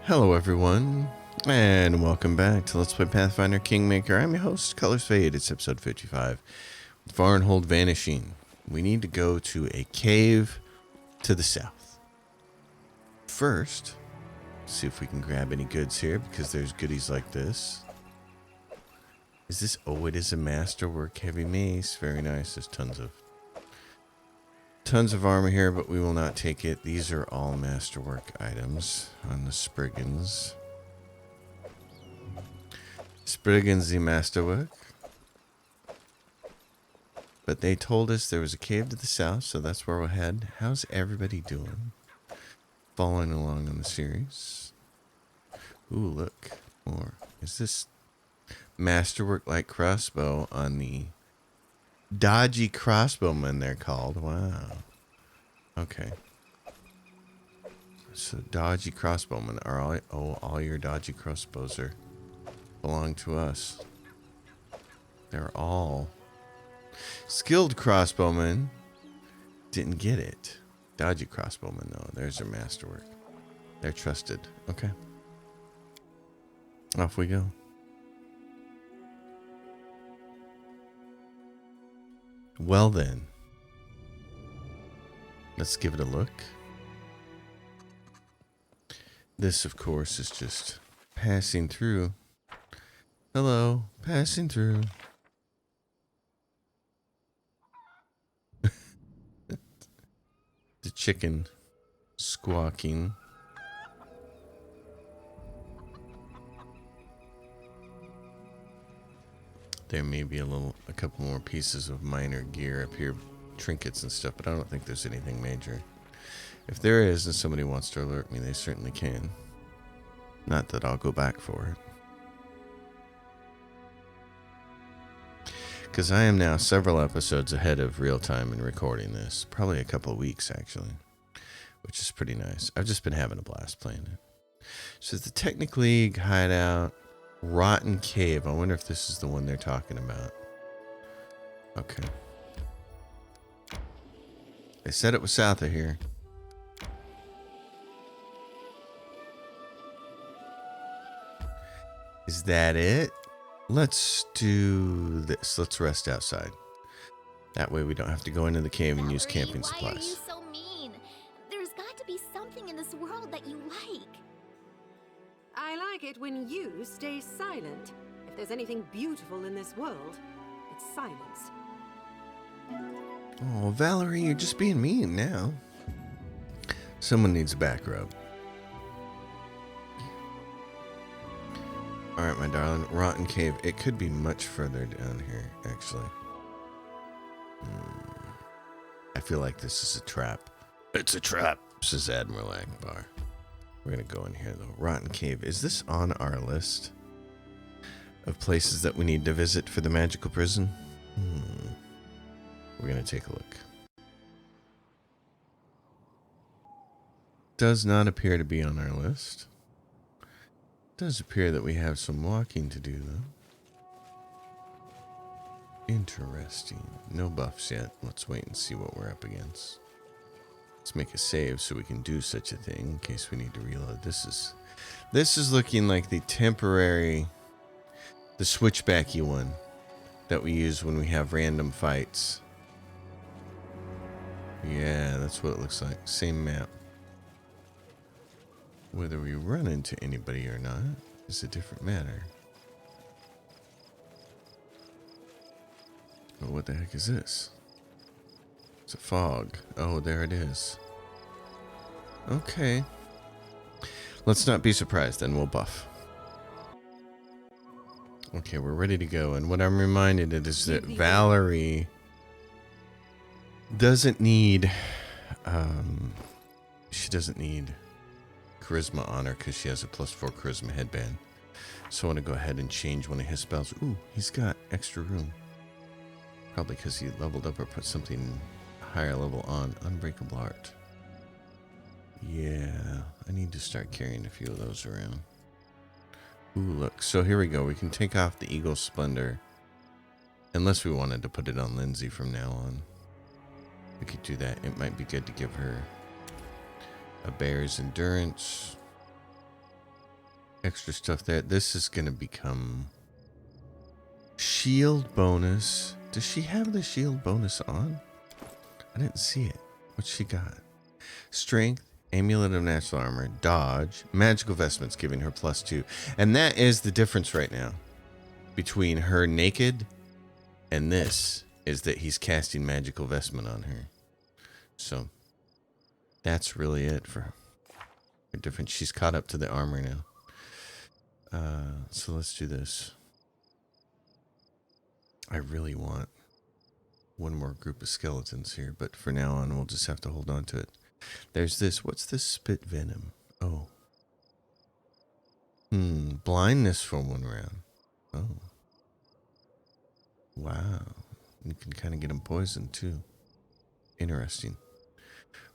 Hello everyone, and welcome back to Let's Play Pathfinder Kingmaker. I'm your host, Colors Fade. It's episode 55. Farnhold Vanishing. We need to go to a cave to the south. First, see if we can grab any goods here, because there's goodies like this. Is this? Oh, it is a masterwork heavy mace. Very nice. There's tons of armor here, but we will not take it. These are all masterwork items on the Spriggans. Spriggans the masterwork. But they told us there was a cave to the south, so that's where we'll head. How's everybody doing? Following along on the series. Ooh, look. More. Is this masterwork like crossbow on the dodgy crossbowmen they're called? Wow. Okay. So dodgy crossbowmen are all your dodgy crossbows belong to us. They're all skilled crossbowmen. Didn't get it. Dodgy crossbowmen though. There's their masterwork. They're trusted. Okay. Off we go. Well then, let's give it a look. This, of course, is just passing through. Hello, passing through. The chicken squawking. There may be a couple more pieces of minor gear up here, trinkets and stuff, but I don't think there's anything major. If there is and somebody wants to alert me, they certainly can. Not that I'll go back for it. Because I am now several episodes ahead of real time in recording this. Probably a couple of weeks, actually. Which is pretty nice. I've just been having a blast playing it. So the Technic League hideout. Rotten Cave. I wonder if this is the one they're talking about. Okay. They said it was south of here. Is that it? Let's do this. Let's rest outside. That way we don't have to go into the cave and use camping supplies. Why are you so mean? There's got to be something in this world that you like. I like it when you stay silent. If there's anything beautiful in this world, it's silence. Oh, Valerie, you're just being mean now. Someone needs a back rub. Alright, my darling. Rotten Cave. It could be much further down here, actually. I feel like this is a trap. It's a trap, says Admiral Akbar. We're going to go in here, though. Rotten Cave. Is this on our list of places that we need to visit for the magical prison? We're going to take a look. Does not appear to be on our list. Does appear that we have some walking to do, though. Interesting. No buffs yet. Let's wait and see what we're up against. Let's make a save so we can do such a thing in case we need to reload. This is looking like the temporary, the switchbacky one that we use when we have random fights. Yeah, that's what it looks like. Same map. Whether we run into anybody or not is a different matter. Well, what the heck is this? It's a fog. Oh, there it is. Okay. Let's not be surprised, then we'll buff. Okay, we're ready to go. And what I'm reminded of is that Valerie doesn't need... she doesn't need charisma on her because she has a +4 charisma headband. So I want to go ahead and change one of his spells. Ooh, he's got extra room. Probably because he leveled up or put something higher level on. Unbreakable Art. Yeah, I need to start carrying a few of those around. Ooh, look. So here we go. We can take off the Eagle Splendor. Unless we wanted to put it on Lindsay from now on. We could do that. It might be good to give her a Bear's Endurance. extra stuff there. This is going to become shield bonus. Does she have the shield bonus on? I didn't see it. What she got? Strength, amulet of natural armor, dodge, magical vestments giving her +2. And that is the difference right now between her naked and this, is that he's casting magical vestment on her. So that's really it for her difference. She's caught up to the armor now. So let's do this. I really want one more group of skeletons here, but for now on, we'll just have to hold on to it. There's this. What's this spit venom? Oh. Blindness for 1 round. Oh. Wow. You can kind of get them poisoned, too. Interesting.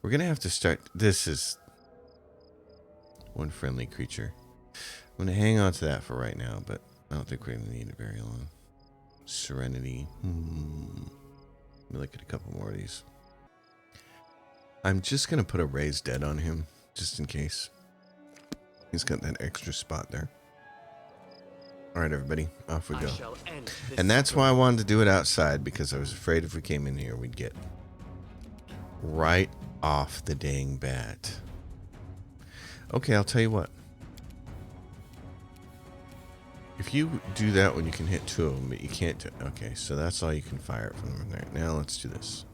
We're going to have to start. This is one friendly creature. I'm going to hang on to that for right now, but I don't think we're going to need it very long. Serenity. Let me look at a couple more of these. I'm just going to put a raised dead on him, just in case. He's got that extra spot there. All right, everybody, off we go. And that's why I wanted to do it outside, because I was afraid if we came in here, we'd get right off the dang bat. Okay, I'll tell you what. If you do that one, you can hit 2 of them, but you can't do... Okay, so that's all you can fire from there. Now let's do this.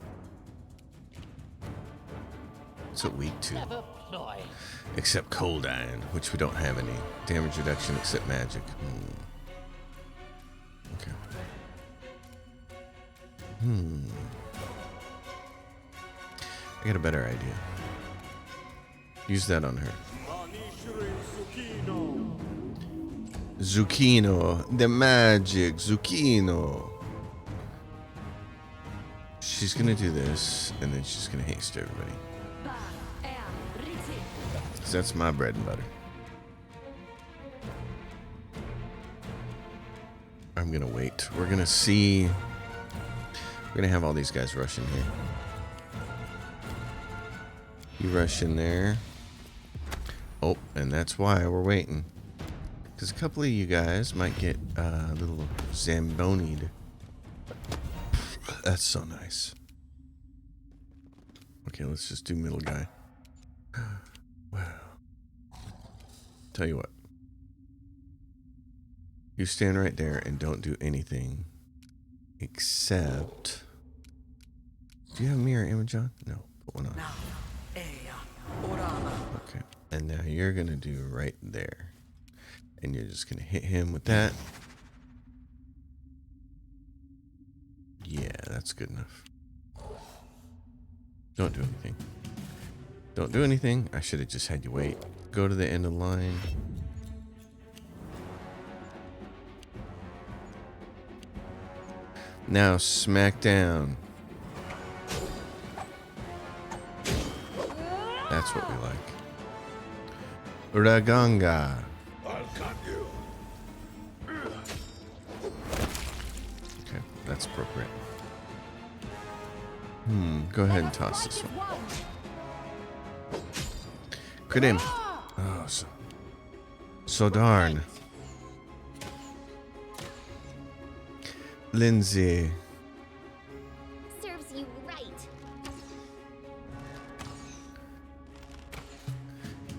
What's it weak to? Except cold iron, which we don't have any. Damage reduction except magic. Okay. I got a better idea. Use that on her. Zucchino, the magic Zucchino. She's gonna do this, and then she's gonna haste everybody. Cause that's my bread and butter. I'm gonna wait. We're gonna see. We're gonna have all these guys rush in here. You rush in there. Oh, and that's why we're waiting. Because a couple of you guys might get a little zambonied. That's so nice. Okay, let's just do middle guy. Wow. Tell you what. You stand right there and don't do anything except... Do you have a mirror image on? No, put one on. Okay, and now you're going to do right there. And you're just going to hit him with that. Yeah, that's good enough. Don't do anything. Don't do anything. I should have just had you wait. Go to the end of the line. Now smack down. That's what we like. Raganga. I'll cut you. Okay, that's appropriate. Go ahead and toss this one. Crit him. Oh, so darn. Lindsay. Serves you right.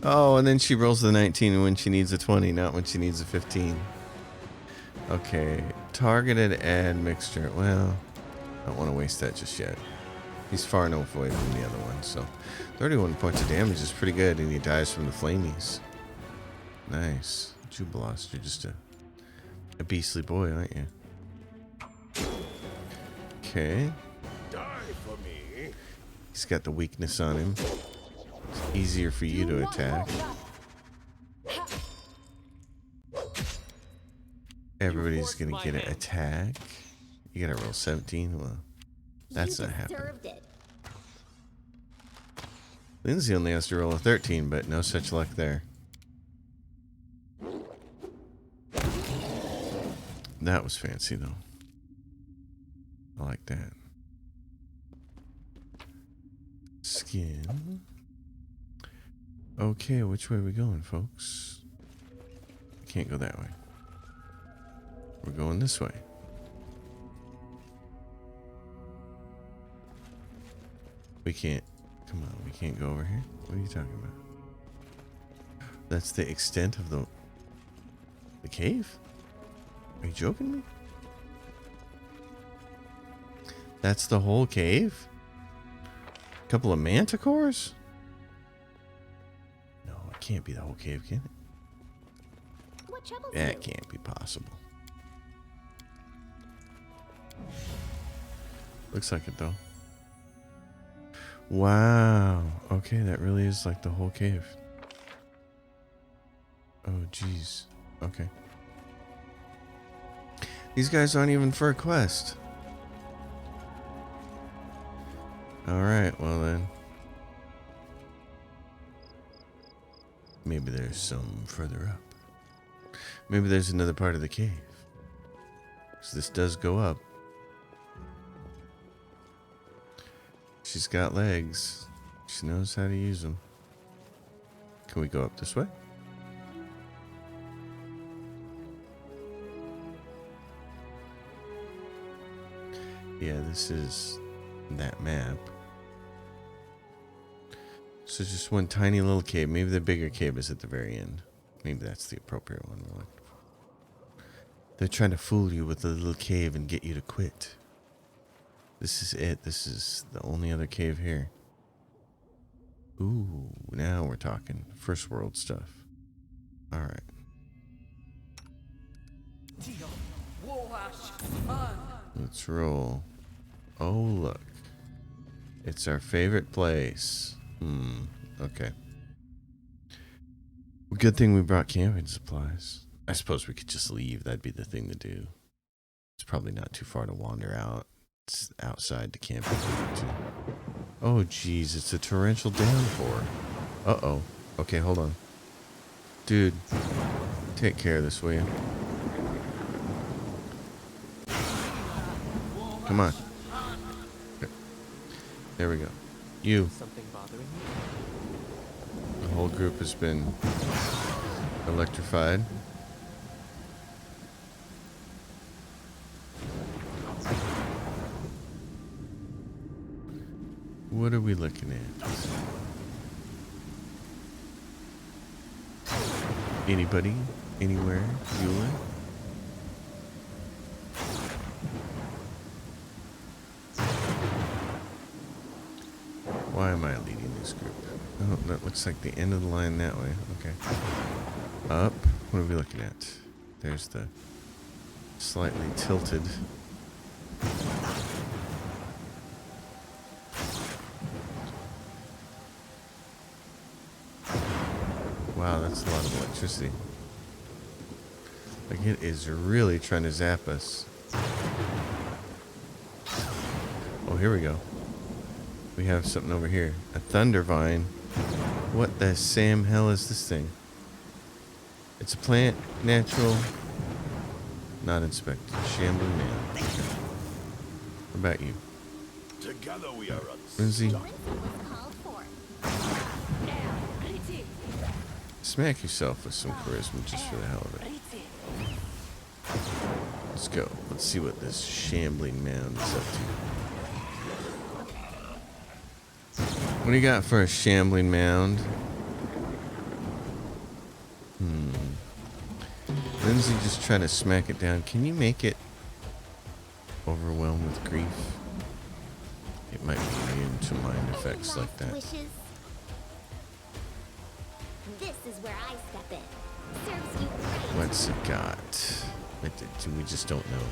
Oh, and then she rolls the 19 when she needs a 20, not when she needs a 15. Okay. Targeted add mixture. Well, I don't want to waste that just yet. He's far enough away from the other one, so 31 points of damage is pretty good, and he dies from the flamies. Nice. Jubilost, you're just a beastly boy, aren't you? Okay. Die for me. He's got the weakness on him. It's easier for you to attack. Everybody's gonna get an attack. You gotta roll 17. Well, that's not happening. Lindsay only has to roll a 13, but no such luck there. That was fancy, though. I like that. Skin. Okay, which way are we going, folks? can't go that way. We're going this way. We can't. Come on, we can't go over here. What are you talking about? That's the extent of the cave? Are you joking me? That's the whole cave? A couple of manticores? No, it can't be the whole cave, can it? What troubles That you? can't be possible. Looks like it though. Wow. Okay, that really is like the whole cave. Oh, jeez. Okay. These guys aren't even for a quest. Alright, well then. Maybe there's some further up. Maybe there's another part of the cave. So this does go up. She's got legs. She knows how to use them. Can we go up this way? Yeah, this is that map. So just one tiny little cave. Maybe the bigger cave is at the very end. Maybe that's the appropriate one we're looking for. They're trying to fool you with the little cave and get you to quit. This is it. This is the only other cave here. Ooh, now we're talking first world stuff. All right. Let's roll. Oh, look. It's our favorite place. Okay. Well, good thing we brought camping supplies. I suppose we could just leave. That'd be the thing to do. It's probably not too far to wander out. It's outside the camp. Oh, geez. It's a torrential downpour. Uh-oh. Okay, hold on. Dude, take care of this, will you? Come on. Okay. There we go. You. Something bothering you? The whole group has been electrified. What are we looking at? Anybody? Anywhere? Bueller? Why am I leading this group? Oh, that looks like the end of the line that way. Okay. Up. What are we looking at? There's the slightly tilted. Wow, that's a lot of electricity. Like, it is really trying to zap us. Oh, here we go. We have something over here. A thunder vine. What the Sam hell is this thing? It's a plant, natural, not inspected. Shambling man. What about you? Together we are Lindsay? Lindsay was called for. Smack yourself with some charisma just for the hell of it. Let's go. Let's see what this shambling mound is up to. What do you got for a shambling mound? Lindsay just trying to smack it down. Can you make it overwhelmed with grief? It might be immune to mind effects like that. Wishes? This is where I step in. Serves you right. What's it got? We just don't know.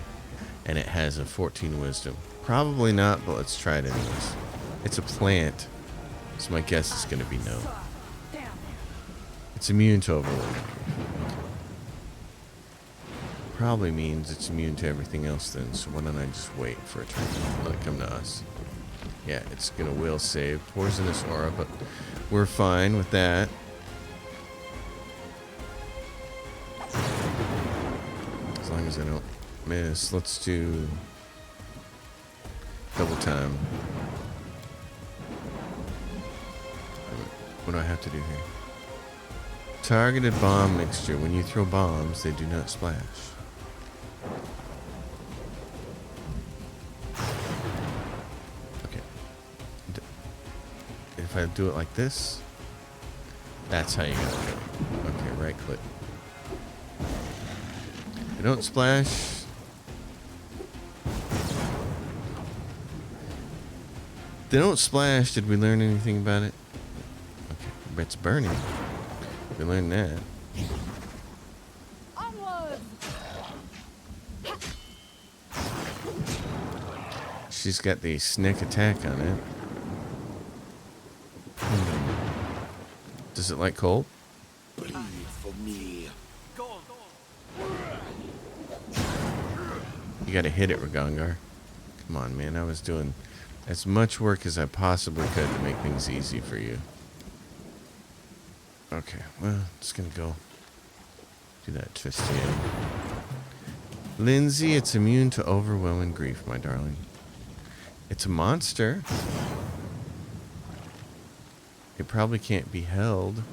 And it has a 14 wisdom. Probably not, but let's try it anyways. It's a plant, so my guess is going to be no. It's immune to overload. Probably means it's immune to everything else then, so why don't I just wait for it to let it come to us. Yeah, it's going to will save. Poisonous aura, but we're fine with that. As long as I don't miss. Let's do double time. What do I have to do here? Targeted bomb mixture. When you throw bombs, they do not splash. Okay. If I do it like this, that's how you gotta do it. Okay, right click. They don't splash. They don't splash. Did we learn anything about it? Okay, it's burning. We learned that. She's got the sneak attack on it. Does it like cold? Bleed for me. You gotta hit it, Ragongar. Come on, man. I was doing as much work as I possibly could to make things easy for you. Okay, well, just gonna go do that twisty end. Lindsay, it's immune to overwhelming grief, my darling. It's a monster. It probably can't be held.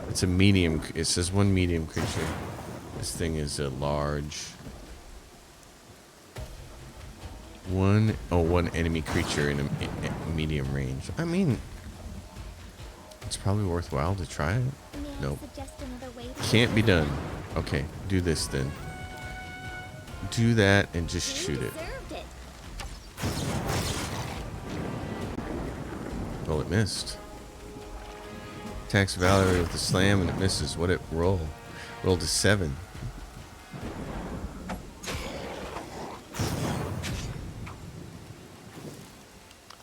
It's a medium. It says one medium creature. This thing is a large. One enemy creature in a medium range. I mean, it's probably worthwhile to try it. Nope. Can't be done. Okay, do this then. Do that and just shoot it. Well, it missed. Attacks Valerie with a slam and it misses. What it roll? Rolled a 7.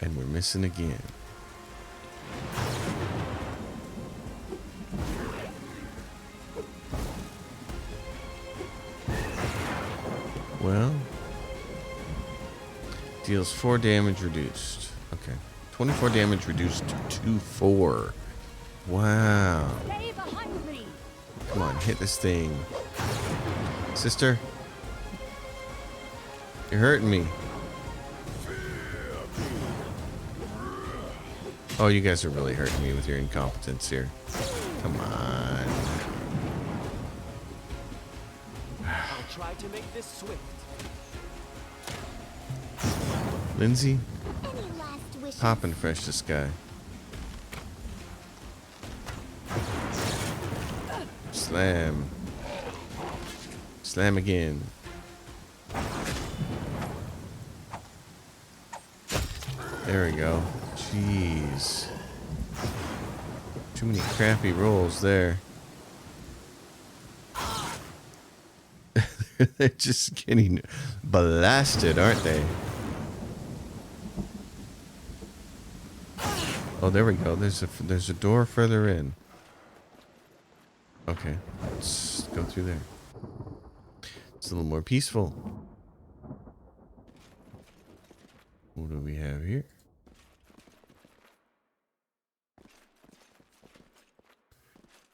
And we're missing again. Well, deals 4 damage reduced. Okay. 24 damage reduced to 4. Wow. Come on, hit this thing. Sister. You're hurting me. Oh, you guys are really hurting me with your incompetence here. Come on. I'll try to make this swift. Lindsay, Any last wishes? pop and fresh this guy. Slam. Slam again. There we go. Jeez. Too many crappy rolls there. They're just getting blasted, aren't they? Oh, there we go. There's a door further in. Okay, let's go through there. It's a little more peaceful. What do we have here?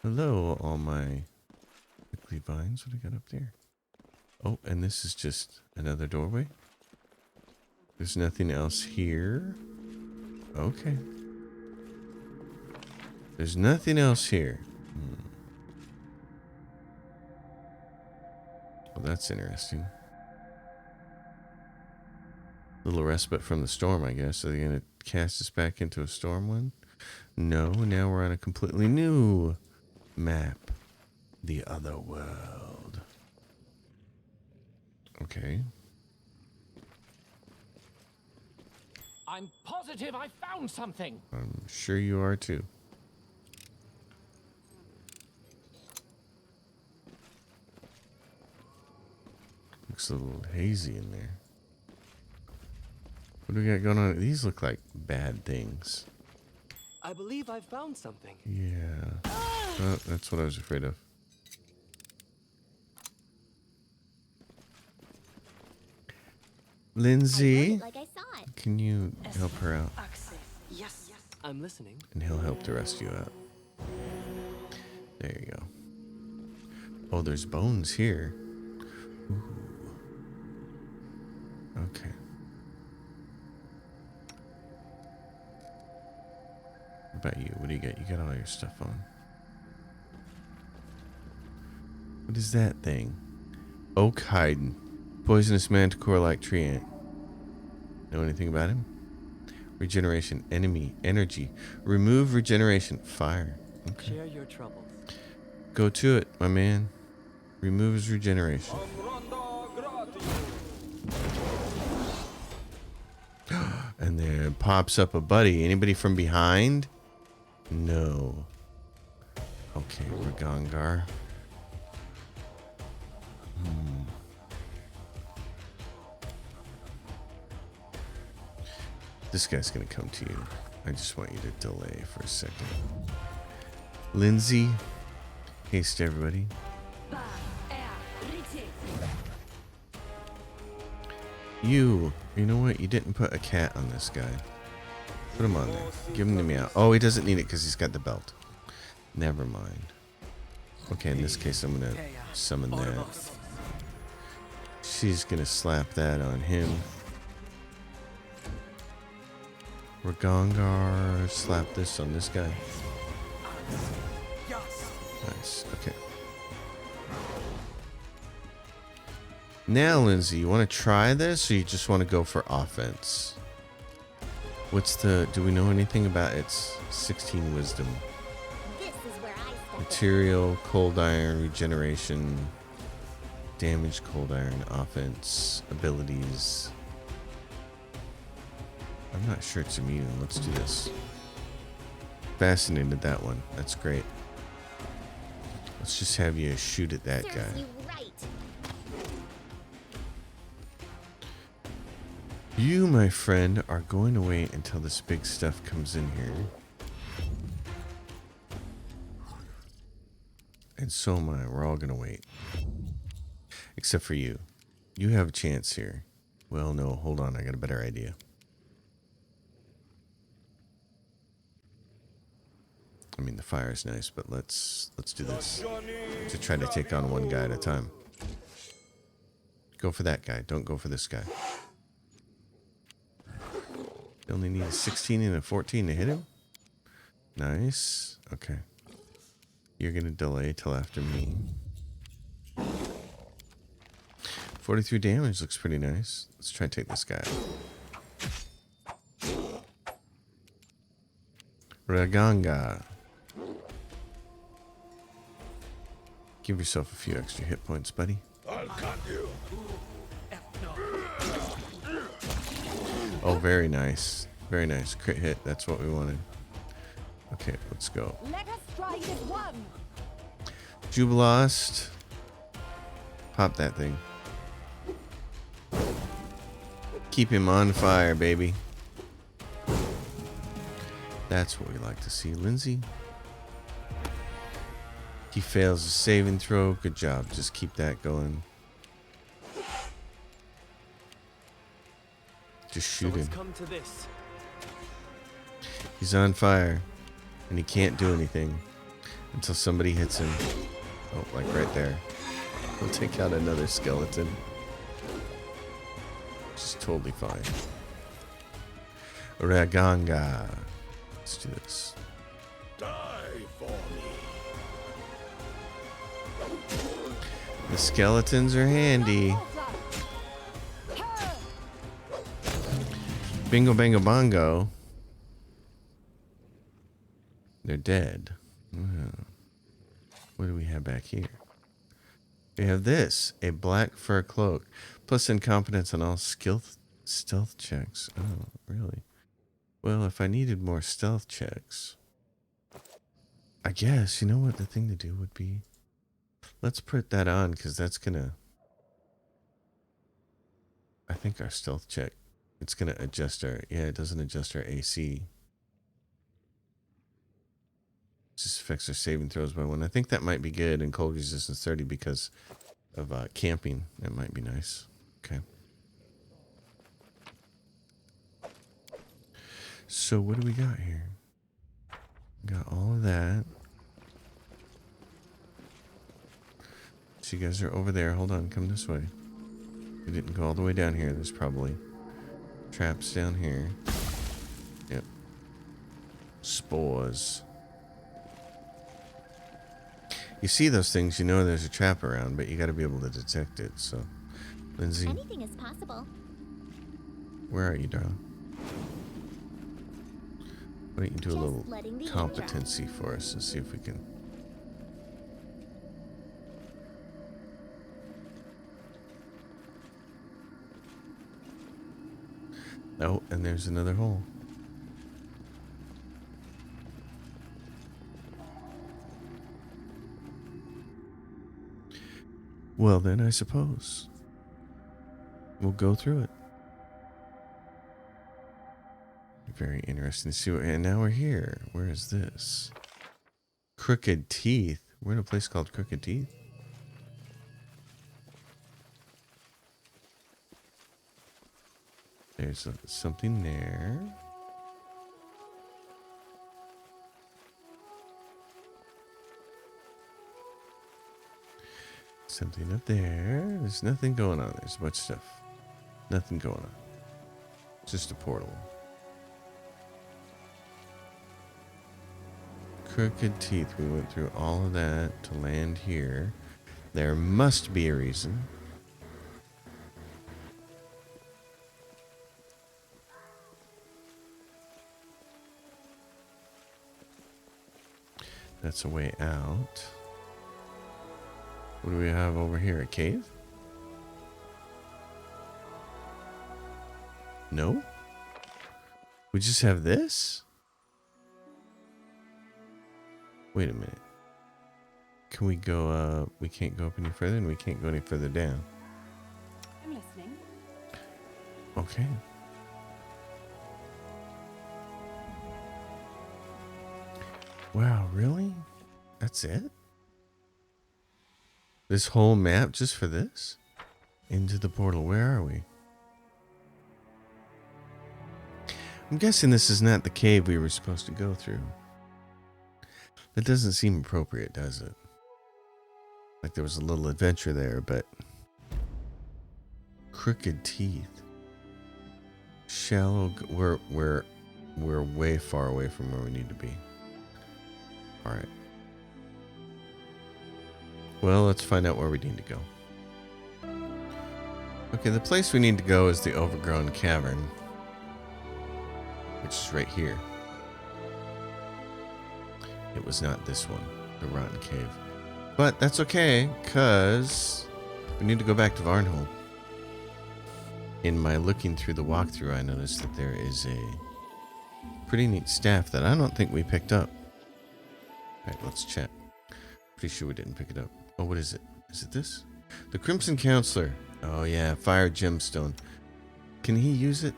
Hello, all my prickly vines. What do we got up there? Oh, and this is just another doorway. There's nothing else here. Okay. There's nothing else here. Well, that's interesting. Little respite from the storm, I guess. Are they going to cast us back into a storm one? No, now we're on a completely new map. The other world. Okay. I'm positive I found something. I'm sure you are too. Looks a little hazy in there. What do we got going on? These look like bad things. I believe I found something. Yeah. Oh, that's what I was afraid of. Lindsay, Like I saw it. can you help her out? Yes, I'm listening. And he'll help the rest of you out. There you go. Oh, there's bones here. Ooh. Okay. What about you? What do you got? You got all your stuff on. What is that thing? Oak hide. Poisonous manticore-like tree ant. Know anything about him? Regeneration. Enemy. Energy. Remove regeneration. Fire. Okay. Share your troubles. Go to it, my man. Remove his regeneration. And there pops up a buddy. Anybody from behind? No. Okay, Ragangar. This guy's gonna come to you. I just want you to delay for a second. Lindsay. Haste everybody. You know what? You didn't put a cat on this guy. Put him on there. Give him to me out. Oh, he doesn't need it because he's got the belt. Never mind. Okay, in this case, I'm going to summon that. She's going to slap that on him. Ragangar, slap this on this guy. Nice. Okay. Now, Lindsay, you want to try this, or you just want to go for offense? What's the... Do we know anything about its 16 wisdom? This is where I step in. Material, cold iron, regeneration, damage, cold iron, offense, abilities. I'm not sure it's immune. Let's do this. Fascinated that one. That's great. Let's just have you shoot at that Serves guy. you right. You, my friend, are going to wait until this big stuff comes in here. And so am I. We're all going to wait. Except for you. You have a chance here. Well, no, hold on. I got a better idea. I mean, the fire is nice, but let's do this. To try to take on one guy at a time. Go for that guy. Don't go for this guy. You only need a 16 and a 14 to hit him. Nice. Okay. You're going to delay till after me. 43 damage looks pretty nice. Let's try to take this guy out. Raganga. Give yourself a few extra hit points, buddy. I'll cut you. Oh, very nice. Very nice. Crit hit. That's what we wanted. Okay, let's go. Let us strike as one. Jubilost. Pop that thing. Keep him on fire, baby. That's what we like to see. Lindsay. He fails a saving throw. Good job. Just keep that going. Just shoot him. Come to this. He's on fire. And he can't do anything until somebody hits him. Oh, like right there. We'll take out another skeleton. Just totally fine. Raganga. Let's do this. Die for me. The skeletons are handy. Bingo bango bongo. They're dead. What do we have back here? We have this. A black fur cloak. Plus incompetence on all stealth checks. Oh, really? Well, if I needed more stealth checks, I guess, you know what the thing to do would be? Let's put that on, because that's going to... I think our stealth check, it's going to adjust our... Yeah, it doesn't adjust our AC. It just affects our saving throws by 1. I think that might be good in cold resistance 30 because of camping. That might be nice. Okay. So what do we got here? We got all of that. So you guys are over there. Hold on, come this way. We didn't go all the way down here. There's probably traps down here. Yep. Spores. You see those things, you know there's a trap around, but you got to be able to detect it. So, Lindsay, Anything is possible. where are you, darling? Why don't you do a Just little letting the competency for us and see if we can. Oh, and there's another hole. Well, then I suppose we'll go through it. Very interesting to see what. And now we're here. Where is this? Crooked Teeth. We're in a place called Crooked Teeth. There's something there. Something up there. There's nothing going on. There's a bunch of stuff. Nothing going on. Just a portal. Crooked Teeth. We went through all of that to land here. There must be a reason. That's a way out. What do we have over here? A cave? No? We just have this? Wait a minute. Can we go up? We can't go up any further, and we can't go any further down. I'm listening. Okay. Wow, really? That's it? This whole map just for this? Into the portal. Where are we? I'm guessing this is not the cave we were supposed to go through. That doesn't seem appropriate, does it? Like there was a little adventure there, but... Crooked Teeth. Shallow... We're way far away from where we need to be. Alright. Well, let's find out where we need to go. Okay, the place we need to go is the Overgrown Cavern, which is right here. It was not this one, the Rotten Cave. But that's okay, because we need to go back to Varnhold. In my looking through the walkthrough, I noticed that there is a pretty neat staff that I don't think we picked up. Alright, let's check. Pretty sure we didn't pick it up. Oh, what is it? Is it this? The Crimson Counselor. Oh, yeah. Fire Gemstone. Can he use it?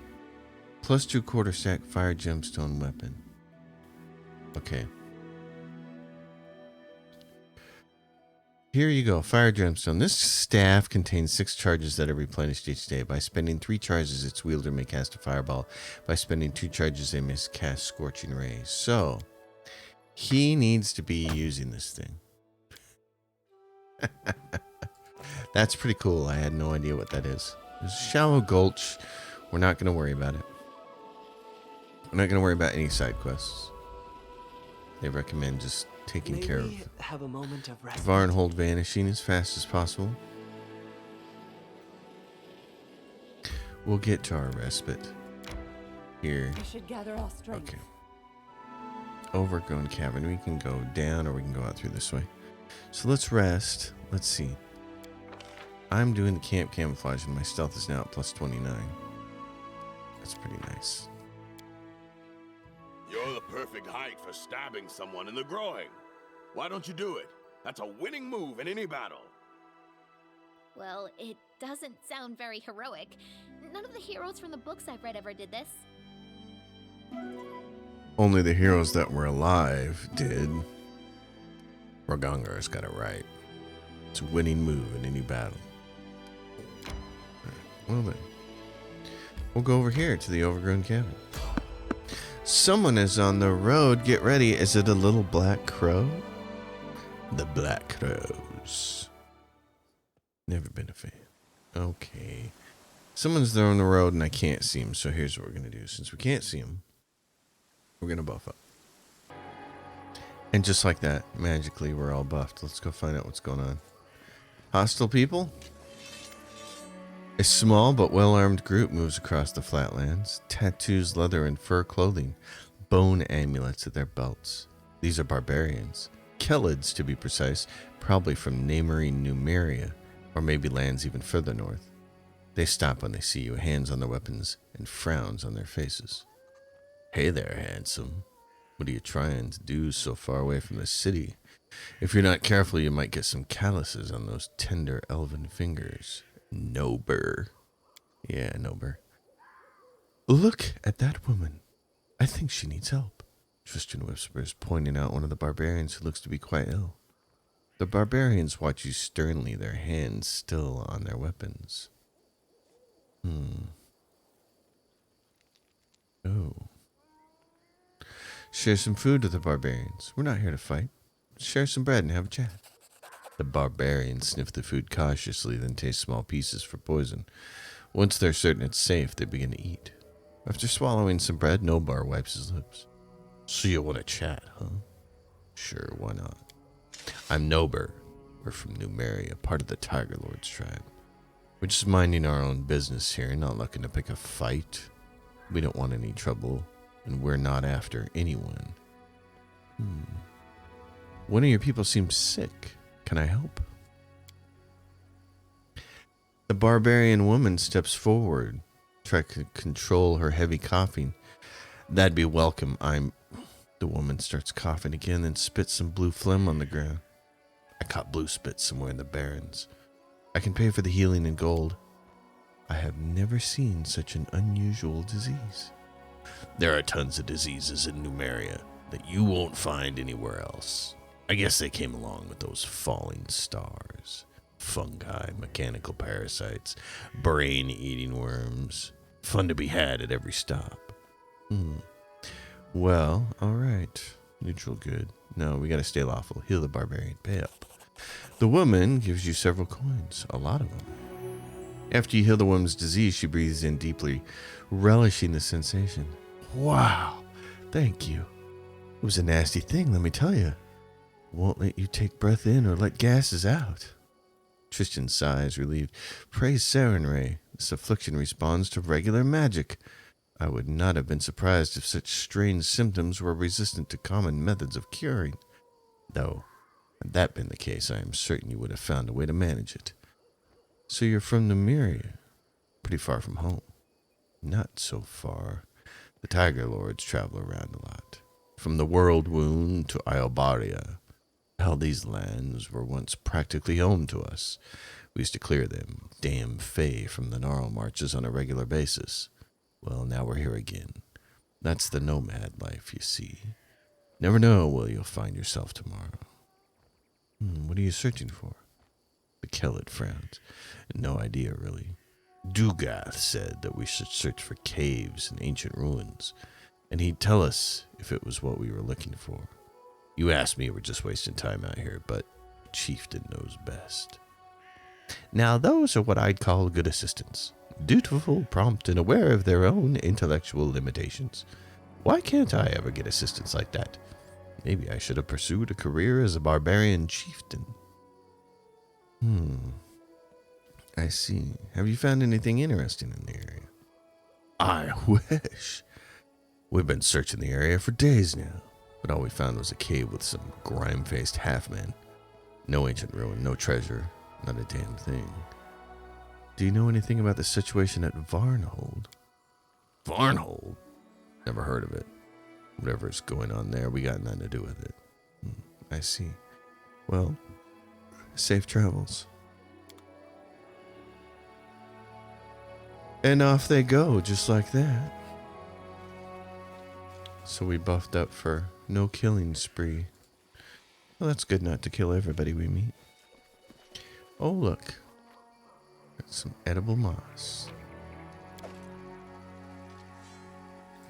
+2 quarter stack Fire Gemstone weapon. Okay. Here you go. Fire Gemstone. This staff contains 6 charges that are replenished each day. By spending 3 charges, its wielder may cast a fireball. By spending 2 charges, they may cast Scorching Ray. So, he needs to be using this thing. That's pretty cool. I had no idea what that is. There's a shallow gulch. We're not going to worry about it. We're not going to worry about any side quests. They recommend just taking care of have a moment of rest. Varnhold vanishing as fast as possible. We'll get to our respite here. We should gather our strength. Okay. Overgrown Cavern. We can go down or we can go out through this way. So let's rest. Let's see. I'm doing the camp camouflage and my stealth is now at +29. That's pretty nice. You're the perfect height for stabbing someone in the groin. Why don't you do it? That's a winning move in any battle. Well, it doesn't sound very heroic. None of the heroes from the books I've read ever did this. Only the heroes that were alive did. Ragongar's got it right. It's a winning move in any battle. Right. Well then. We'll go over here to the Overgrown Cavern. Someone is on the road. Get ready. Is it a little black crow? The Black Crows. Never been a fan. Okay. Someone's there on the road and I can't see him. So here's what we're going to do. Since we can't see him, we're going to buff up. And just like that, magically, we're all buffed. Let's go find out what's going on. Hostile people? A small but well-armed group moves across the flatlands. Tattoos, leather, and fur clothing. Bone amulets at their belts. These are barbarians. Kelids, to be precise. Probably from neighboring Numeria, or maybe lands even further north. They stop when they see you, hands on their weapons, and frowns on their faces. Hey there, handsome. What are you trying to do so far away from the city? If you're not careful, you might get some calluses on those tender elven fingers. Nober. Yeah, Nober. Look at that woman. I think she needs help, Tristan whispers, pointing out one of the barbarians who looks to be quite ill. The barbarians watch you sternly, their hands still on their weapons. Oh. Share some food with the barbarians. We're not here to fight. Share some bread and have a chat. The barbarians sniff the food cautiously, then taste small pieces for poison. Once they're certain it's safe, they begin to eat. After swallowing some bread, Nobar wipes his lips. So you want to chat, huh? Sure, why not? I'm Nober. We're from Numeria, part of the Tiger Lord's tribe. We're just minding our own business here, not looking to pick a fight. We don't want any trouble, and we're not after anyone. One of your people seems sick. Can I help? The barbarian woman steps forward, try to control her heavy coughing. That'd be welcome. The woman starts coughing again, then spits some blue phlegm on the ground. I caught blue spit somewhere in the barrens. I can pay for the healing in gold. I have never seen such an unusual disease. There are tons of diseases in Numeria that you won't find anywhere else. I guess they came along with those falling stars. Fungi, mechanical parasites, brain-eating worms. Fun to be had at every stop. Well, alright. Neutral good. No, we gotta stay lawful. Heal the barbarian. Pay up. The woman gives you several coins. A lot of them. After you heal the woman's disease, she breathes in deeply, relishing the sensation. Wow. Thank you. It was a nasty thing, let me tell you. Won't let you take breath in or let gases out. Tristan sighs, relieved. Praise Sarenrae. This affliction responds to regular magic. I would not have been surprised if such strange symptoms were resistant to common methods of curing. Though, had that been the case, I am certain you would have found a way to manage it. So you're from Numeria, pretty far from home. Not so far. The Tiger Lords travel around a lot. From the World Wound to Iobaria. Hell, these lands were once practically home to us. We used to clear them, damn Fae, from the gnarl marches on a regular basis. Well, now we're here again. That's the nomad life, you see. Never know where you'll find yourself tomorrow. What are you searching for? The Kelid frowns. No idea, really. Dugath said that we should search for caves and ancient ruins, and he'd tell us if it was what we were looking for. You asked me, we're just wasting time out here, but Chieftain knows best. Now, those are what I'd call good assistants. Dutiful, prompt, and aware of their own intellectual limitations. Why can't I ever get assistants like that? Maybe I should have pursued a career as a barbarian chieftain. I see. Have you found anything interesting in the area? I wish. We've been searching the area for days now, but all we found was a cave with some grime-faced half-men. No ancient ruin, no treasure, not a damn thing. Do you know anything about the situation at Varnhold? Varnhold? Never heard of it. Whatever's going on there, we got nothing to do with it. I see. Well, safe travels. And off they go, just like that. So we buffed up for no killing spree. Well, that's good not to kill everybody we meet. Oh, look. Got some edible moss.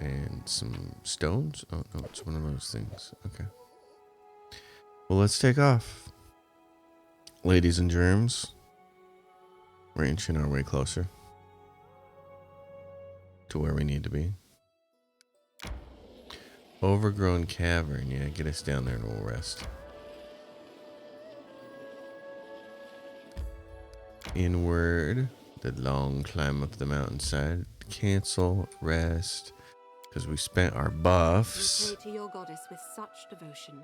And some stones? Oh, no, it's one of those things. Okay. Well, let's take off. Ladies and germs. We're inching our way closer to where we need to be. Overgrown Cavern. Yeah, get us down there and we'll rest. Inward. The long climb up the mountainside. Cancel. Rest. Because we spent our buffs. You pray to your goddess with such devotion,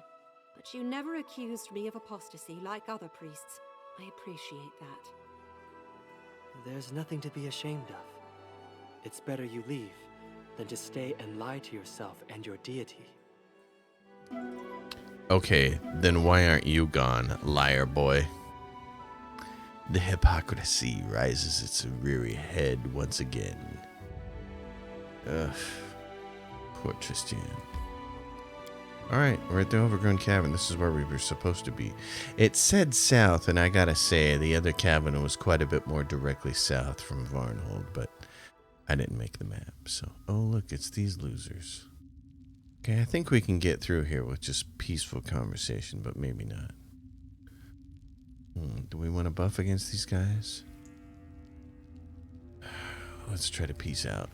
but you never accused me of apostasy like other priests. I appreciate that. There's nothing to be ashamed of. It's better you leave than to stay and lie to yourself and your deity. Okay, then why aren't you gone, liar boy? The hypocrisy rises its weary head once again. Ugh. Poor Tristan. Alright, we're at the Overgrown Cavern. This is where we were supposed to be. It said south, and I gotta say, the other cavern was quite a bit more directly south from Varnhold, but I didn't make the map, so... Oh, look, it's these losers. Okay, I think we can get through here with just peaceful conversation, but maybe not. Do we want to buff against these guys? Let's try to peace out.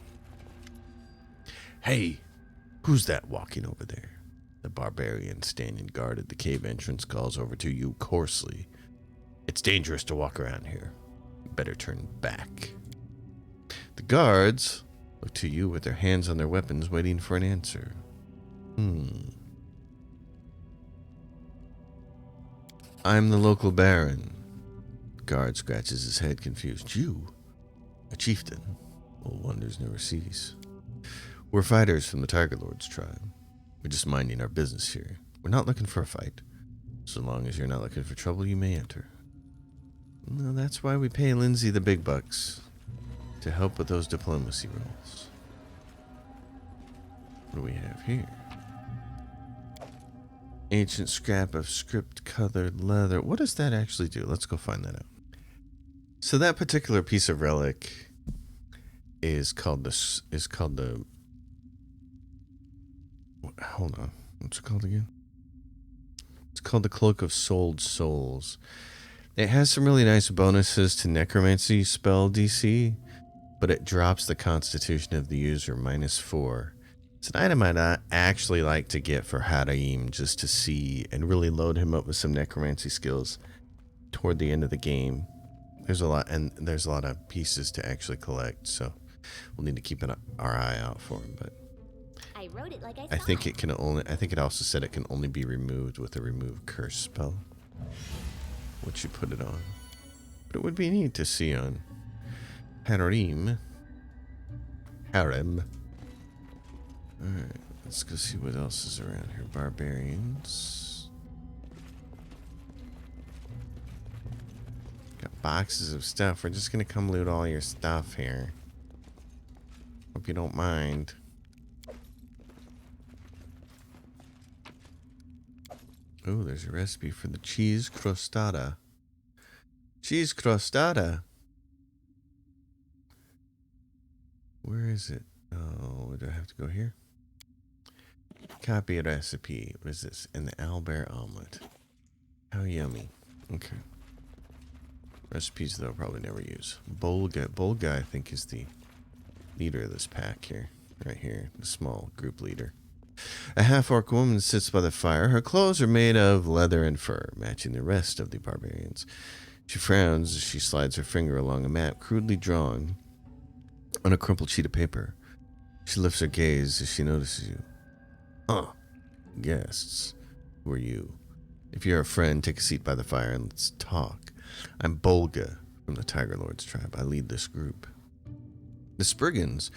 Hey, who's that walking over there? The barbarian standing guard at the cave entrance calls over to you coarsely. It's dangerous to walk around here. Better turn back. The guards look to you with their hands on their weapons, waiting for an answer. I'm the local baron. The guard scratches his head, confused. You? A chieftain? Well, wonders never cease. We're fighters from the Tiger Lord's tribe. We're just minding our business here. We're not looking for a fight. So long as you're not looking for trouble, you may enter. No, that's why we pay Lindsay the big bucks. To help with those diplomacy rolls. What do we have here? Ancient scrap of script-colored leather. What does that actually do? Let's go find that out. So that particular piece of relic is called the. Hold on. What's it called again? It's called the Cloak of Souled Souls. It has some really nice bonuses to necromancy spell DC, but it drops the constitution of the user -4. It's an item I'd actually like to get for Harim just to see and really load him up with some necromancy skills toward the end of the game. There's a lot of pieces to actually collect, so we'll need to keep our eye out for him. But I wrote it like I think it can only. I think it also said it can only be removed with a remove curse spell. Once you put it on, but it would be neat to see on Harim. Alright, let's go see what else is around here. Barbarians. Got boxes of stuff. We're just gonna come loot all your stuff here. Hope you don't mind. Oh, there's a recipe for the cheese crostada. Cheese crostada. Where is it? Oh, do I have to go here? Copy recipe. What is this? And the owlbear omelet. How yummy. Okay. Recipes, though, I'll probably never use. Bolga, I think, is the leader of this pack here. Right here. The small group leader. A half-orc woman sits by the fire. Her clothes are made of leather and fur, matching the rest of the barbarians. She frowns as she slides her finger along a map crudely drawn on a crumpled sheet of paper. She lifts her gaze as she notices you. Guests. Who are you? If you're a friend, take a seat by the fire and let's talk. I'm Bolga from the Tiger Lord's tribe. I lead this group. The Spriggans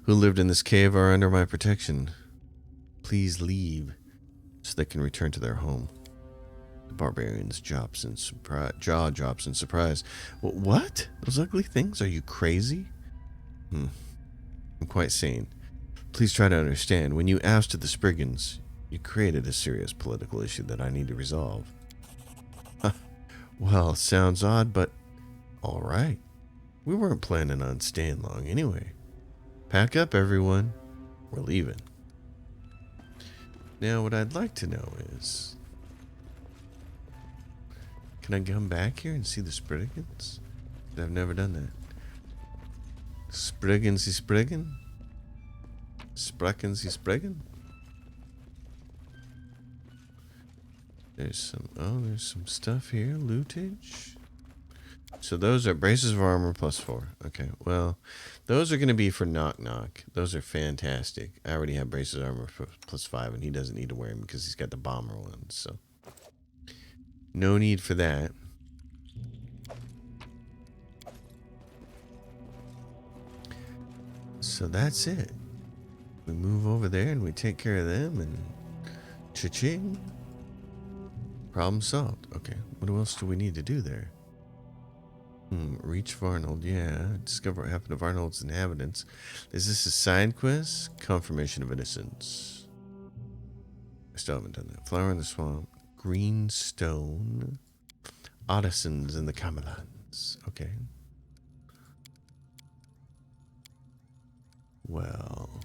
who lived in this cave are under my protection. Please leave so they can return to their home. The barbarian's jaw drops in surprise. What? Those ugly things? Are you crazy? I'm quite sane. Please try to understand. When you ousted the Spriggans, you created a serious political issue that I need to resolve. Well, sounds odd, but all right. We weren't planning on staying long anyway. Pack up, everyone. We're leaving. Now, what I'd like to know is, can I come back here and see the Spriggans? I've never done that. Spriggan. There's some stuff here. Lootage. So those are braces of armor +4. Okay, well, those are going to be for Knock Knock. Those are fantastic. I already have braces of armor for +5, and he doesn't need to wear them because he's got the bomber ones. So no need for that. So that's it. We move over there and we take care of them, and cha-ching. Problem solved. Okay, what else do we need to do there? Reach Varnold, yeah. Discover what happened to Varnold's inhabitants. Is this a side quest? Confirmation of innocence. I still haven't done that. Flower in the swamp. Greenstone. Ottisons in the Camellands. Okay. Well.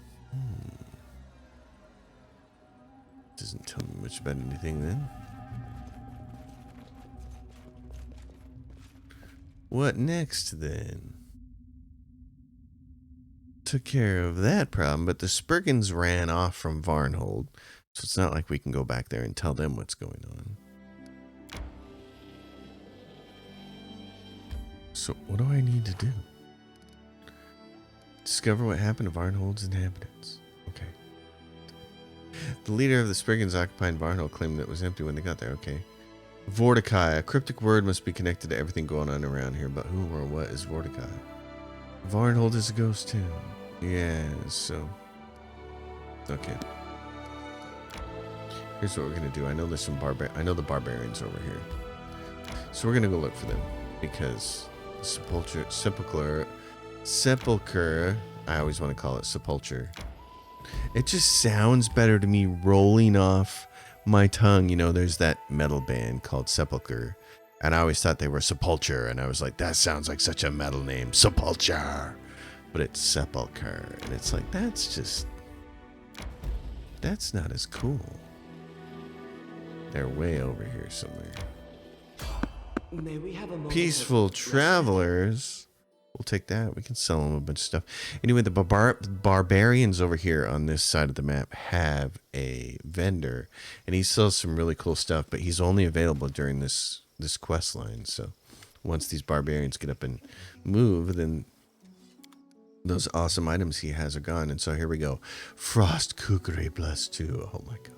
Doesn't tell me much about anything then. What next, then? Took care of that problem, but the Spurgins ran off from Varnhold, so it's not like we can go back there and tell them what's going on. So what do I need to do? Discover what happened to Varnhold's inhabitants. Okay. The leader of the Spurgins occupying Varnhold claimed that it was empty when they got there. Okay. Vorticai. A cryptic word must be connected to everything going on around here, but who or what is Vorticai? Varnhold is a ghost town. Yeah, so... Okay. Here's what we're gonna do. I know there's some I know the barbarians over here. So we're gonna go look for them. Because... Sepulchre... I always want to call it Sepulture. It just sounds better to me rolling off my tongue. You know, there's that metal band called Sepulchre, and I always thought they were Sepulture, and I was like, that sounds like such a metal name, Sepulture, but it's Sepulchre, and it's like, that's not as cool. They're way over here somewhere. May we have a moment Peaceful travelers. We'll take that. We can sell them a bunch of stuff. Anyway, the barbarians over here on this side of the map have a vendor, and he sells some really cool stuff, but he's only available during this quest line. So once these barbarians get up and move, then those awesome items he has are gone. And so here we go. Frost Kukri +2. Oh my gosh.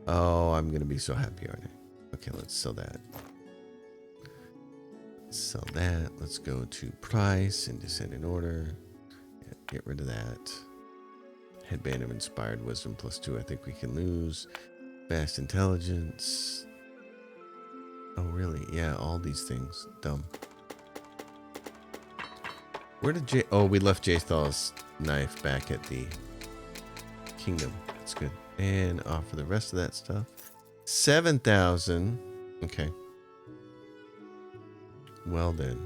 Oh, I'm going to be so happy, aren't I? Okay, let's sell that. Sell that. Let's go to price and descend in order. Yeah, get rid of that. Headband of Inspired Wisdom +2. I think we can lose. Vast Intelligence. Oh, really? Yeah, all these things. Dumb. Where did Oh, we left Jathal's knife back at the kingdom. That's good. And offer the rest of that stuff. 7,000. Okay. Well then.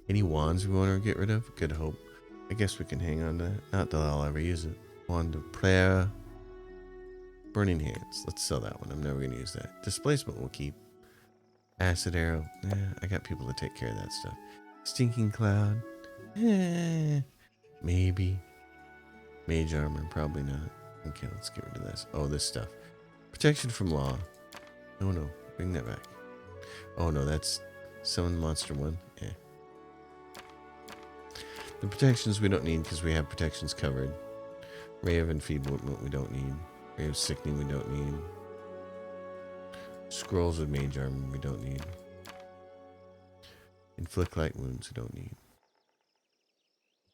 Any wands we want to get rid of? Good hope. I guess we can hang on to that. Not that I'll ever use it. Wand of prayer. Burning hands. Let's sell that one. I'm never going to use that. Displacement we'll keep. Acid arrow. I got people to take care of that stuff. Stinking cloud. Maybe. Mage armor. Probably not. Okay, let's get rid of this. Oh, this stuff. Protection from law. No. Bring that back. Oh no, that's summon monster 1. Yeah. The protections we don't need because we have protections covered. Ray of Enfeeblement we don't need. Ray of Sickening we don't need. Scrolls with mage armor we don't need. Inflict light wounds we don't need.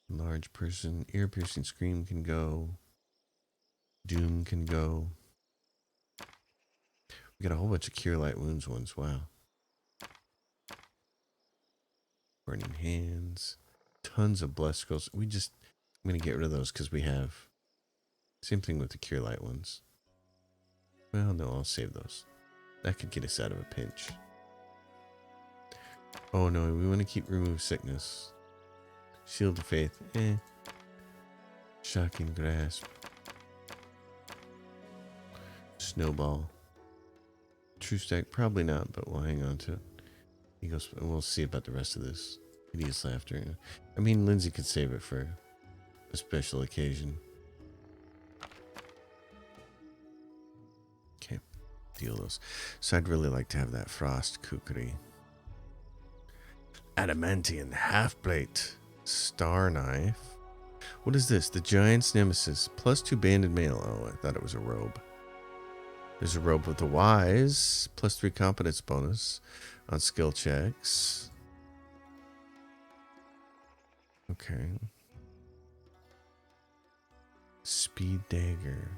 Large person. Ear piercing scream can go. Doom can go. We got a whole bunch of cure light wounds ones. Wow. Burning hands. Tons of blessed scrolls. I'm going to get rid of those because we have. Same thing with the cure light ones. Well, no, I'll save those. That could get us out of a pinch. Oh no, we want to keep remove sickness. Shield of faith. Shocking grasp. Snowball. True stack. Probably not, but we'll hang on to it. He goes, we'll see about the rest of this. Hideous laughter. I mean, Lindsay could save it for a special occasion. deal those. So I'd really like to have that frost kukri. Adamantian half-plate. Star knife. What is this? The Giant's Nemesis. +2 banded mail. Oh, I thought it was a robe. There's a robe with the Wise. +3 competence bonus on skill checks. Okay. Speed dagger.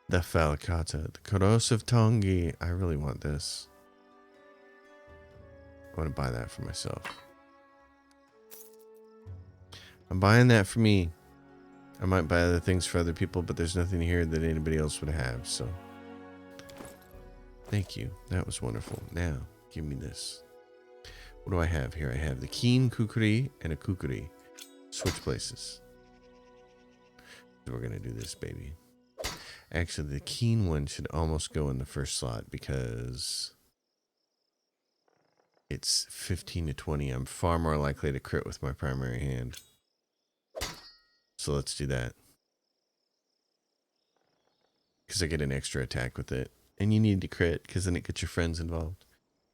The Falcata. The corrosive tongi. I really want this. I want to buy that for myself. I'm buying that for me. I might buy other things for other people, but there's nothing here that anybody else would have, so. Thank you. That was wonderful. Now, give me this. What do I have here? I have the Keen Kukuri and a Kukuri. Switch places. So we're going to do this, baby. Actually, the Keen one should almost go in the first slot because it's 15 to 20. I'm far more likely to crit with my primary hand. So let's do that. Because I get an extra attack with it. And you need to crit because then it gets your friends involved.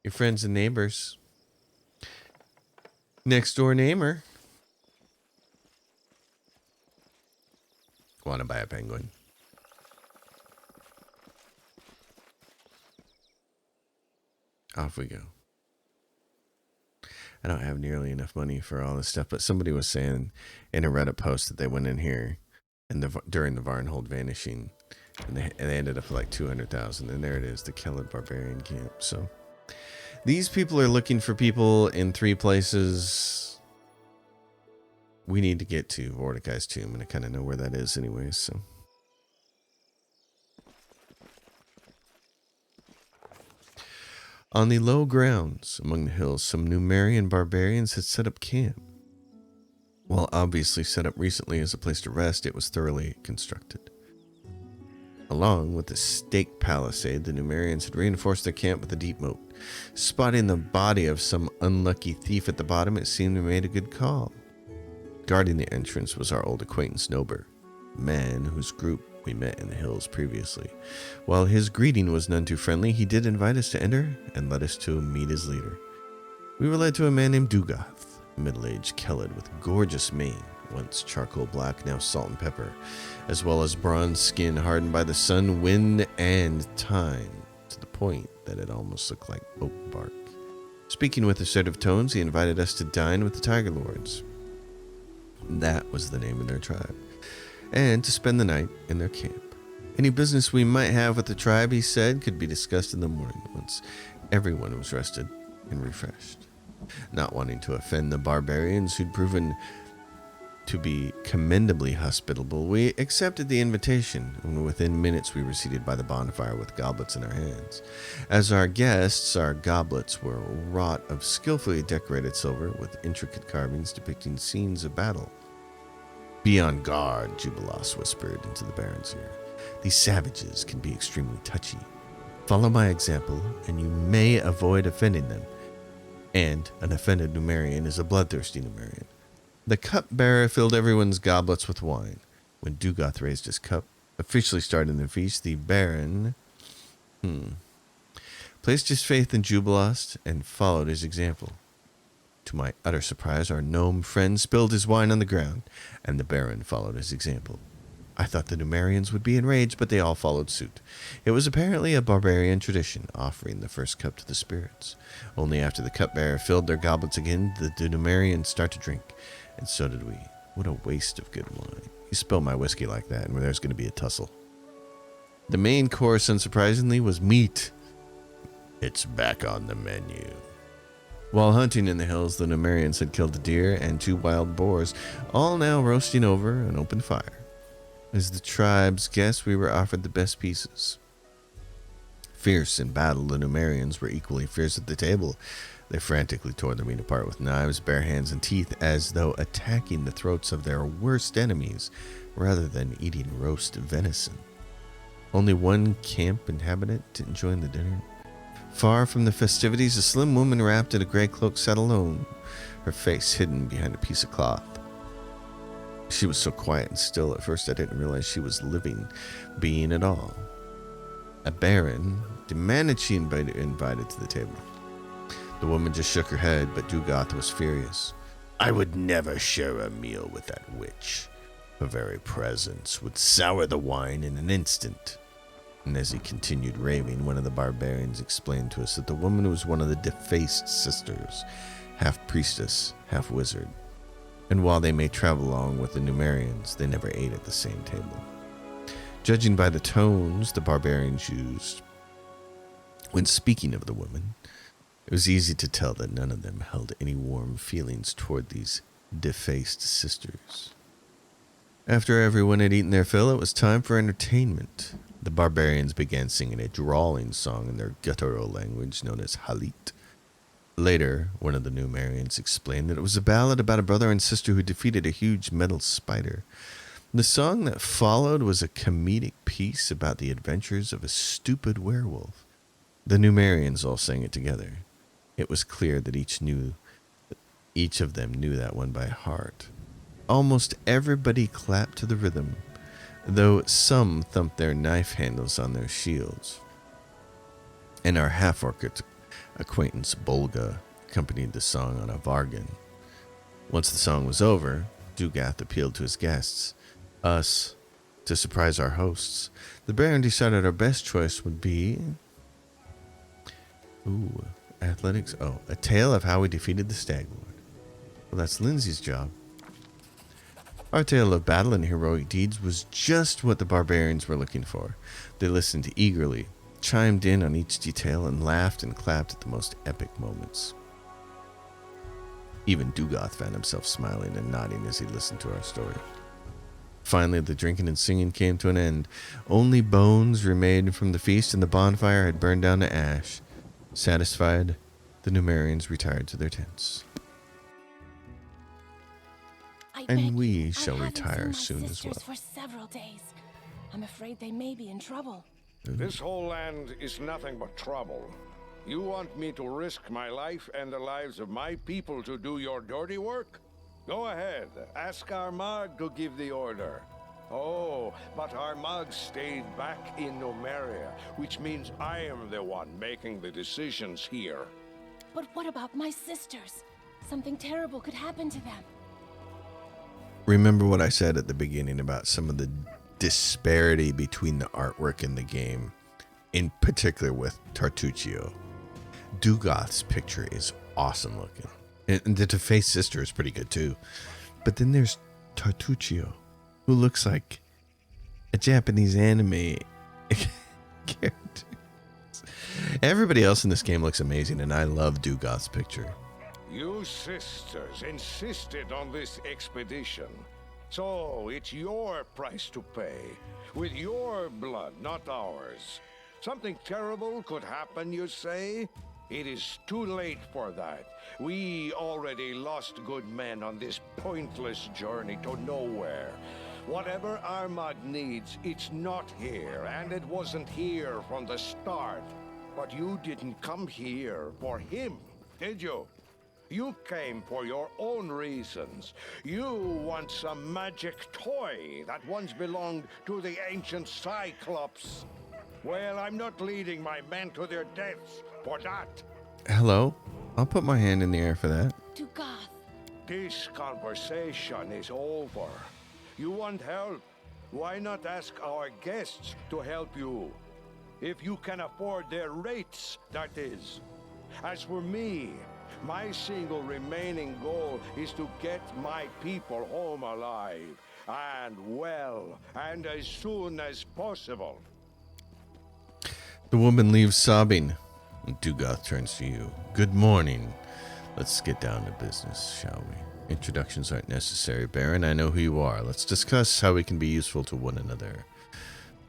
Your friends and neighbors. Next door neighbor. Want to buy a penguin. Off we go. I don't have nearly enough money for all this stuff, but somebody was saying in a Reddit post that they went in here and during the Varnhold vanishing, and they ended up with like 200,000, and there it is, the Kellid Barbarian Camp. So these people are looking for people in 3 places. We need to get to Mordecai's tomb, and I kind of know where that is anyways, so. On the low grounds among the hills, some Numerian barbarians had set up camp. While obviously set up recently as a place to rest, it was thoroughly constructed. Along with the stake palisade, the Numerians had reinforced their camp with a deep moat. Spotting the body of some unlucky thief at the bottom, it seemed to have made a good call. Guarding the entrance was our old acquaintance Nober, a man whose group we met in the hills previously. While his greeting was none too friendly, he did invite us to enter and led us to meet his leader. We were led to a man named Dugath, a middle-aged Kellid with gorgeous mane, once charcoal black, now salt and pepper, as well as bronze skin hardened by the sun, wind, and time, to the point that it almost looked like oak bark. Speaking with assertive tones, he invited us to dine with the Tiger Lords. That was the name of their tribe. And to spend the night in their camp. Any business we might have with the tribe, he said, could be discussed in the morning once everyone was rested and refreshed. Not wanting to offend the barbarians who'd proven to be commendably hospitable, we accepted the invitation, and within minutes we were seated by the bonfire with goblets in our hands. As our guests, our goblets were wrought of skillfully decorated silver with intricate carvings depicting scenes of battle. "Be on guard," Jubilos whispered into the Baron's ear. "These savages can be extremely touchy. Follow my example, and you may avoid offending them. And an offended Numerian is a bloodthirsty Numerian." The cupbearer filled everyone's goblets with wine. When Dugath raised his cup, officially starting the feast, the Baron placed his faith in Jubilost and followed his example. To my utter surprise, our gnome friend spilled his wine on the ground, and the Baron followed his example. I thought the Numerians would be enraged, but they all followed suit. It was apparently a barbarian tradition, offering the first cup to the spirits. Only after the cupbearer filled their goblets again did the Numerians start to drink, and so did we. What a waste of good wine. You spill my whiskey like that, and there's going to be a tussle. The main course, unsurprisingly, was meat. It's back on the menu. While hunting in the hills, the Numerians had killed a deer and 2 wild boars, all now roasting over an open fire. As the tribe's guests, we were offered the best pieces. Fierce in battle, the Numerians were equally fierce at the table. They frantically tore the meat apart with knives, bare hands, and teeth, as though attacking the throats of their worst enemies, rather than eating roast venison. Only one camp inhabitant didn't join the dinner. Far from the festivities, a slim woman wrapped in a gray cloak sat alone, her face hidden behind a piece of cloth. She was so quiet and still, at first I didn't realize she was living being at all. a baron, demanded she be invited to the table. The woman just shook her head, but Dugath was furious. I would never share a meal with that witch. Her very presence would sour the wine in an instant. And as he continued raving, one of the barbarians explained to us that the woman was one of the defaced sisters, half priestess, half wizard. And while they may travel along with the Numerians, they never ate at the same table. Judging by the tones the barbarians used when speaking of the woman, it was easy to tell that none of them held any warm feelings toward these defaced sisters. After everyone had eaten their fill, it was time for entertainment. The barbarians began singing a drawling song in their guttural language known as Halit. Later, one of the Numerians explained that it was a ballad about a brother and sister who defeated a huge metal spider. The song that followed was a comedic piece about the adventures of a stupid werewolf. The Numerians all sang it together. It was clear that each of them knew that one by heart. Almost everybody clapped to the rhythm, though some thumped their knife handles on their shields. And our half-orc acquaintance Bolga accompanied the song on a vargan. Once the song was over, Dugath appealed to his guests, us, to surprise our hosts. The Baron decided our best choice would be... athletics. A tale of how we defeated the Stag Lord. Well, that's Lindsay's job. Our tale of battle and heroic deeds was just what the barbarians were looking for. They listened eagerly, chimed in on each detail, and laughed and clapped at the most epic moments. Even Dugath found himself smiling and nodding as he listened to our story. Finally, the drinking and singing came to an end. Only bones remained from the feast, and the bonfire had burned down to ash. Satisfied, the Numerians retired to their tents. And we shall retire soon as well. For several days. I'm afraid they may be in trouble. This whole land is nothing but trouble. You want me to risk my life and the lives of my people to do your dirty work? Go ahead, ask Armagh to give the order. Oh, but Armagh stayed back in Numeria, which means I am the one making the decisions here. But what about my sisters? Something terrible could happen to them. Remember what I said at the beginning about some of the disparity between the artwork in the game, in particular with Tartuccio. Dugath's picture is awesome looking. And the defaced sister is pretty good too. But then there's Tartuccio, who looks like a Japanese anime character. Everybody else in this game looks amazing, and I love Dugath's picture. You sisters insisted on this expedition. So it's your price to pay. With your blood, not ours. Something terrible could happen, you say? It is too late for that. We already lost good men on this pointless journey to nowhere. Whatever Armagh needs, it's not here, and it wasn't here from the start. But you didn't come here for him, did you? You came for your own reasons. You want some magic toy that once belonged to the ancient Cyclops. Well, I'm not leading my men to their deaths for that. Hello? I'll put my hand in the air for that. Dugath. This conversation is over. You want help? Why not ask our guests to help you? If you can afford their rates, that is. As for me, my single remaining goal is to get my people home alive, and well, and as soon as possible. The woman leaves sobbing. Dugath turns to you. Good morning. Let's get down to business, shall we? Introductions aren't necessary, Baron. I know who you are. Let's discuss how we can be useful to one another.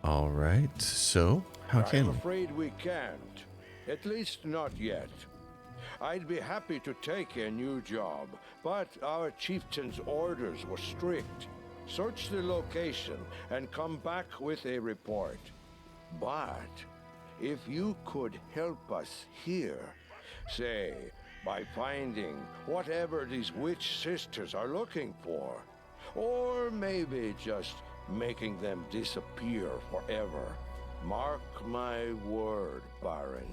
All right, so how can we? I'm afraid we can't. At least not yet. I'd be happy to take a new job, but our chieftain's orders were strict. Search the location and come back with a report. But if you could help us here, say, by finding whatever these witch sisters are looking for, or maybe just making them disappear forever, Mark my word, Baron.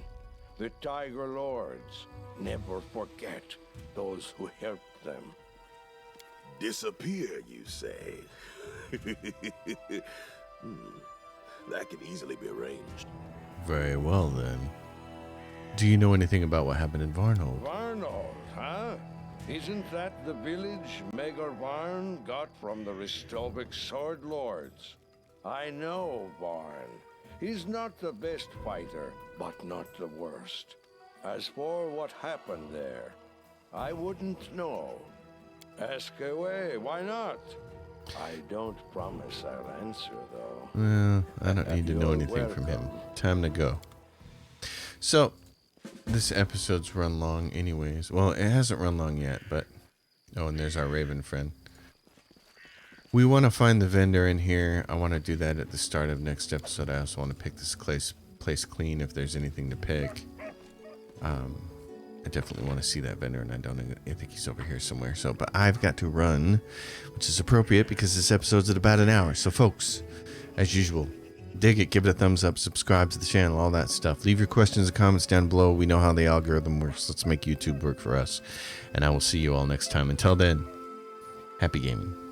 The Tiger Lords never forget those who helped them. Disappear, you say? That can easily be arranged. Very well, then. Do you know anything about what happened in Varnold? Varnold, huh? Isn't that the village Megar Varn got from the Ristovik Sword Lords? I know Varn. He's not the best fighter, but not the worst. As for what happened there, I wouldn't know. Ask away, why not? I don't promise I'll answer, though. Well, I don't need to know You're anything from him. welcome. Time to go. So, this episode's run long anyways. Well, it hasn't run long yet, but... Oh, and there's our Raven friend. We want to find the vendor in here. I want to do that at the start of next episode. I also want to pick this place clean if there's anything to pick. I definitely want to see that vendor, and I think he's over here somewhere. So, but I've got to run, which is appropriate because this episode's at about an hour. So, folks, as usual, dig it, give it a thumbs up, subscribe to the channel, all that stuff. Leave your questions and comments down below. We know how the algorithm works. Let's make YouTube work for us. And I will see you all next time. Until then, happy gaming.